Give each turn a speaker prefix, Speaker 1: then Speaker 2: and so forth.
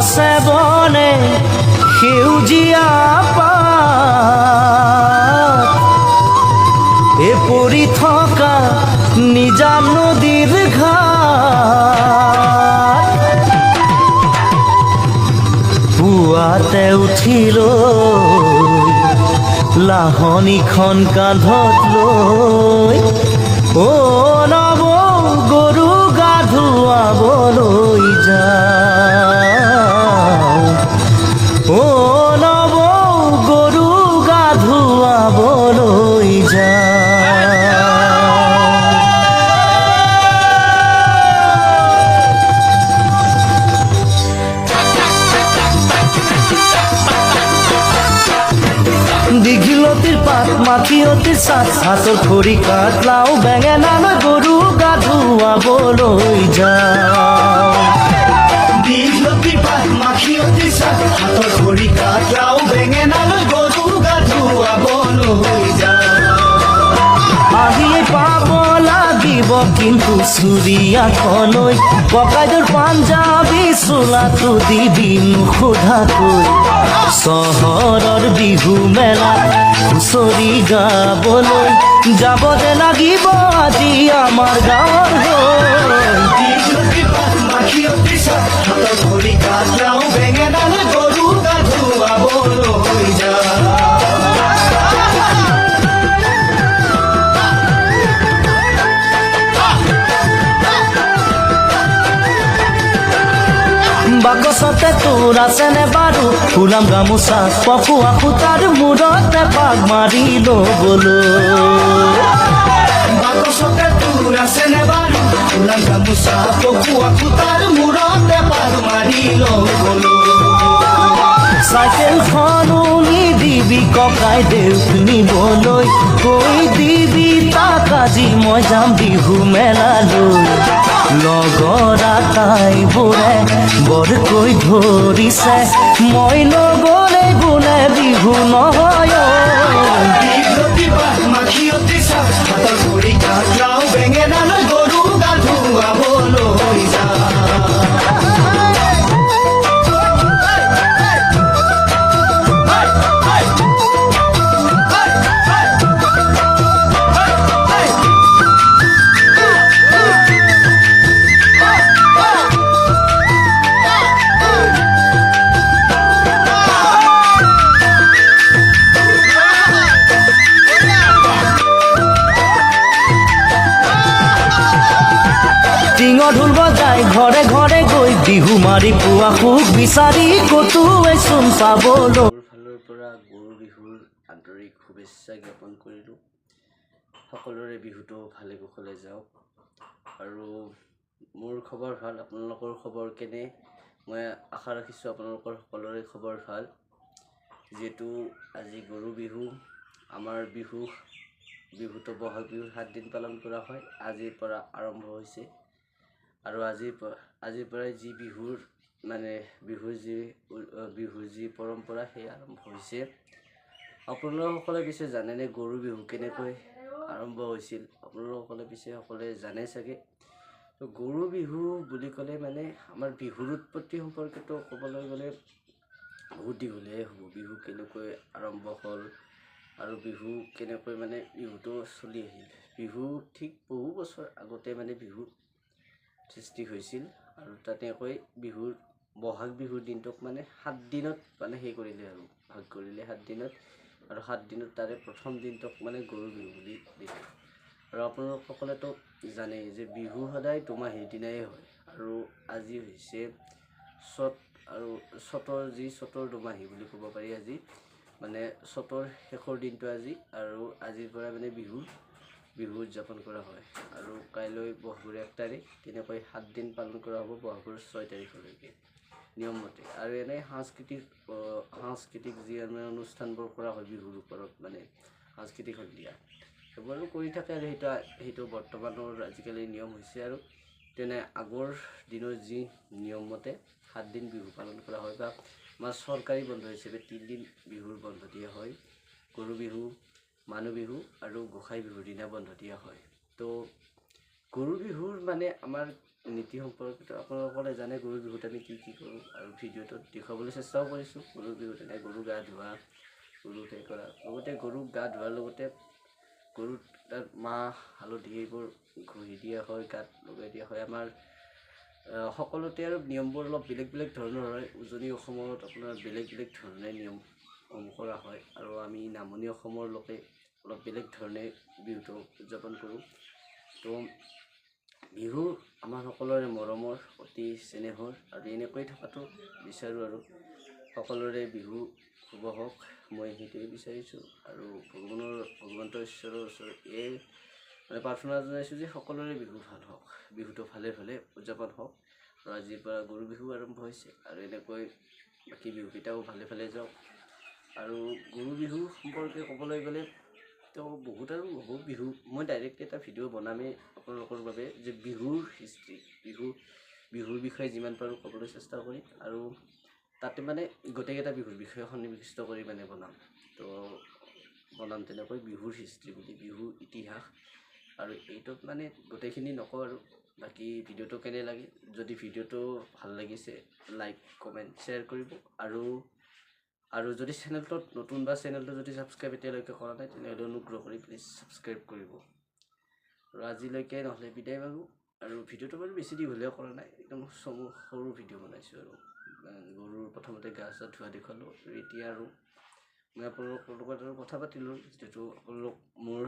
Speaker 1: গছে বনে সেউজীয়া পাত এ পৰি থকা নিজান নদীৰ ঘাট পুৱাতে উঠিলৈ লাহনীখন কান্ধত লৈ অ নৱ গৰু গা ধুৱাবলৈ যাওঁ অ নৱ গৰু গা ধুৱাবলৈ যাওঁ দীঘলতিৰ পাত মাখিয়তিৰ চাট হাতৰ খৰি কাঠ লাও বেঙেনালৈ গৰু গা ধুৱাবলৈ যাওঁ দীঘলতিৰ পাত মাখিয়তিৰ চাট হাতৰ খৰি কাঠ লাও বেঙেনালৈ গৰু গা ধুৱাবলৈ যাওঁ আহিয়ে পাব লাগিব কিন্তু চুৰিয়াখলৈ ককাইদেউৰ পাঞ্জাবী চোলাটো দি দিম সোধাকৈ চহৰৰ বিহু মেলাত হুঁচৰি গাবলৈ যাব যে লাগিব আজি আমাৰ গাঁৱৰ বেঙেনালৈ গৰু গা ধুৱাবলৈ যাওঁ বাকচতে তোৰ আছেনে বাৰু ফুলাম গামোচা পকোৱা সূতাৰ মূৰতে পাক মাৰি ল'বলৈ বাকচতে তোৰ আছেনে বাৰু ফুলাম গামোচা পকোৱা সূতাৰ মূৰতে পাক মাৰি ল'বলৈ চাইকেলখনো নিদিবি ককাইদেউক নিবলৈ কৈ দিবি তাক আজি মই যাম বিহু মেলালৈ লগৰ আটাইবোৰে বৰকৈ ধৰিছে মই নগ'লে বোলে বিহু নহয় বেঙেনালৈ গৰু গা ধুৱাবলৈ যাওঁ টিঙৰ ঢোল বজাই ঘৰে ঘৰে গৈ বিহু মাৰি পোৱা সুখ বিচাৰি কতোৱেচোন পাবলৈ
Speaker 2: ফালৰ পৰা গৰু বিহুৰ আন্তৰিক শুভেচ্ছা জ্ঞাপন কৰিলোঁ সকলোৰে বিহুটো ভালে কুশলে যাওক আৰু মোৰ খবৰ ভাল আপোনালোকৰ খবৰ কেনে মই আশা ৰাখিছোঁ আপোনালোকৰ সকলোৰে খবৰ ভাল যিহেতু আজি গৰু বিহু আমাৰ বিহুটো বহাগ বিহুৰ 7 দিন পালন কৰা হয় আজিৰ পৰা আৰম্ভ হৈছে আৰু আজিৰ পৰাই যি বিহুৰ যি পৰম্পৰা সেই আৰম্ভ হৈছে আপোনালোকসকলে পিছে জানেনে গৰু বিহু কেনেকৈ আৰম্ভ হৈছিল আপোনালোকসকলে পিছে সকলোৱে জানে চাগে তো গৰু বিহু বুলি ক'লে মানে আমাৰ বিহুৰ উৎপত্তি সম্পৰ্কিত ক'বলৈ গ'লে বহুত দীঘলীয়াই হ'ব বিহু কেনেকৈ আৰম্ভ হ'ল আৰু বিহু কেনেকৈ মানে বিহুটো চলি আহিল বিহু ঠিক বহু বছৰ আগতে মানে বিহু সৃষ্টি হৈছিল আৰু তেনেকৈ বিহুৰ বহাগ বিহুৰ দিনটোক মানে 7 দিনত মানে সেই কৰিলে আৰু ভাগ কৰিলে 7 দিনত আৰু 7 দিনত তাৰে প্ৰথম দিনটোক মানে গৰু বিহু বুলি দিলে আৰু আপোনালোকসকলেতো জানেই যে বিহু সদায় দুমাহীৰ দিনাই হয় আৰু আজি হৈছে চ'ত আৰু চ'তৰ দুমাহী বুলি ক'ব পাৰি আজি মানে চ'তৰ শেষৰ দিনটো আজি আৰু আজিৰ পৰা মানে বিহু উদযাপন কৰা হয় আৰু কাইলৈ বহাগৰ 1 তাৰিখ তেনেকৈ 7 দিন পালন কৰা হ'ব বহাগৰ 6 তাৰিখলৈকে নিয়ম মতে আৰু এনে সাংস্কৃতিক যি অনুষ্ঠানবোৰ কৰা হয় বিহুৰ ওপৰত মানে সাংস্কৃতিক সন্ধিয়া সেইবোৰো কৰি থাকে আৰু সেইটো বৰ্তমানৰ আজিকালি নিয়ম হৈছে আৰু তেনে আগৰ দিনৰ যি নিয়ম মতে 7 দিন বিহু পালন কৰা হয় বা আমাৰ চৰকাৰী বন্ধ হিচাপে 3 দিন বিহুৰ বন্ধ দিয়া হয় গৰু বিহু মানুহ বিহু আৰু গোসাই বিহুৰ দিনা বন্ধ দিয়া হয় তো গৰু বিহুৰ মানে আমাৰ নীতি সম্পৰ্কিত আপোনালোকে জানে গৰু বিহুত আমি কি কি কৰোঁ আৰু ভিডিঅ'টোত দেখুৱাবলৈ চেষ্টাও কৰিছোঁ। গৰু বিহুত এনে গৰু গা ধোৱা, গৰু সেই কৰা, লগতে গৰুক গা ধোৱাৰ লগতে গৰুৰ তাত মাহ হালধি এইবোৰ ঘঁহি দিয়া হয়, গাত লগাই দিয়া হয়। আমাৰ সকলোতে আৰু নিয়মবোৰ অলপ বেলেগ বেলেগ ধৰণৰ হয়। উজনি অসমত আপোনাৰ বেলেগ বেলেগ ধৰণে নিয়ম কৰা হয় আৰু আমি নামনি অসমৰ লোকে অলপ বেলেগ ধৰণে বিহুটো উদযাপন কৰোঁ। তো বিহু আমাৰ সকলোৰে মৰমৰ, অতি চেনেহৰ আৰু এনেকৈ থকাটো বিচাৰোঁ আৰু সকলোৰে বিহু শুভ হওক, মই সেইটোৱে বিচাৰিছোঁ। আৰু ভগৱন্ত ঈশ্বৰৰ ওচৰত এই মানে প্ৰাৰ্থনা জনাইছোঁ যে সকলোৰে বিহু ভাল হওক, বিহুটো ভালে ভালে উদযাপন হওক। আৰু আজিৰ পৰা গৰু বিহু আৰম্ভ হৈছে আৰু এনেকৈ বাকী বিহুকেইটাও ভালে ভালে যাওক। আৰু গৰু বিহু সম্পৰ্কে ক'বলৈ গ'লে তো বহুত বিহু, মই ডাইৰেক্ট এটা ভিডিঅ' বনামেই আপোনালোকৰ বাবে যে বিহুৰ হিষ্ট্ৰী, বিহুৰ বিষয়ে যিমান পাৰোঁ ক'বলৈ চেষ্টা কৰিম। আৰু তাতে মানে গোটেইকেইটা বিহুৰ বিষয়ে সন্নিৱিষ্ট কৰি মানে বনাম তেনেকৈ বিহুৰ হিষ্ট্ৰী বুলি, বিহুৰ ইতিহাস। আৰু এইটোত মানে গোটেইখিনি নকওঁ আৰু বাকী ভিডিঅ'টো কেনে লাগে, যদি ভিডিঅ'টো ভাল লাগিছে লাইক কমেণ্ট শ্বেয়াৰ কৰিব। আৰু যদি চেনেলটোত নতুন বা চেনেলটো যদি ছাবস্ক্ৰাইব এতিয়ালৈকে কৰা নাই তেনেহ'লে অনুগ্ৰহ কৰি প্লিজ ছাবস্ক্ৰাইব কৰিব। আৰু আজিলৈকে নহ'লে বিদায় মাৰোঁ। আৰু ভিডিঅ'টো বাৰু বেছি দীঘলীয়া কৰা নাই, একদম সৰু ভিডিঅ' বনাইছোঁ। আৰু গৰুৰ প্ৰথমতে গা চা ধোৱা দেখুৱালোঁ। আৰু এতিয়া আৰু মই আপোনালোকৰ লগত আৰু কথা পাতিলোঁ, যিহেতু আপোনালোক মোৰ